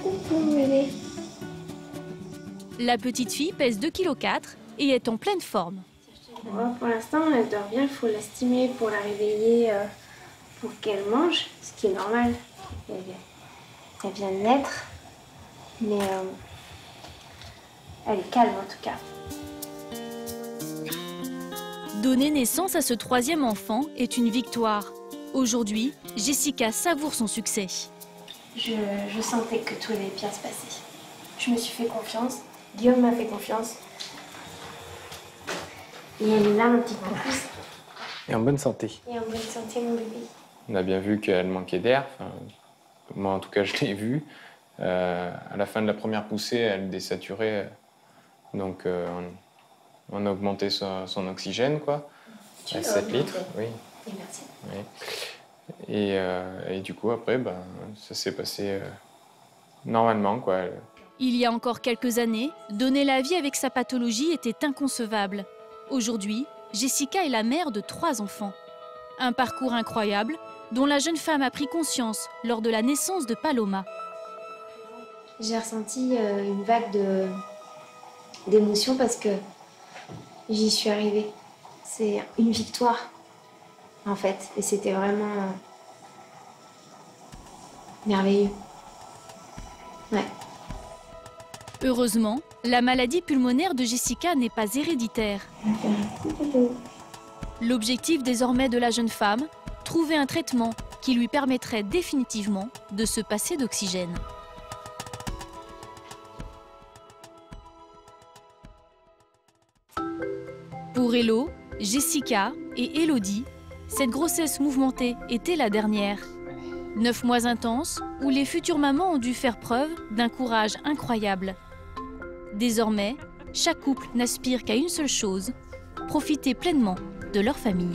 Coucou, bébé. La petite fille pèse 2,4 kg et est en pleine forme. Pour l'instant, elle dort bien, il faut la stimuler pour la réveiller, pour qu'elle mange, ce qui est normal. Elle vient de naître, mais elle est calme en tout cas. Donner naissance à ce 3e enfant est une victoire. Aujourd'hui, Jessica savoure son succès. Je sentais que tout allait bien se passer. Je me suis fait confiance, Guillaume m'a fait confiance. Et elle est là, mon petit pouce. Et en bonne santé. Et en bonne santé, mon bébé. On a bien vu qu'elle manquait d'air. Enfin, moi, en tout cas, je l'ai vu. À la fin de la première poussée, elle désaturait. Donc, on a augmenté son oxygène, quoi. À 7 litres, oui. Et merci. Oui. Et du coup, après, ça s'est passé normalement, quoi. Il y a encore quelques années, donner la vie avec sa pathologie était inconcevable. Aujourd'hui, Jessica est la mère de 3 enfants. Un parcours incroyable dont la jeune femme a pris conscience lors de la naissance de Paloma. J'ai ressenti une vague d'émotion parce que j'y suis arrivée. C'est une victoire, en fait. Et c'était vraiment merveilleux. Ouais. Heureusement, la maladie pulmonaire de Jessica n'est pas héréditaire. L'objectif désormais de la jeune femme, trouver un traitement qui lui permettrait définitivement de se passer d'oxygène. Pour Hello, Jessica et Élodie, cette grossesse mouvementée était la dernière. 9 mois intenses où les futures mamans ont dû faire preuve d'un courage incroyable. Désormais, chaque couple n'aspire qu'à une seule chose, profiter pleinement de leur famille.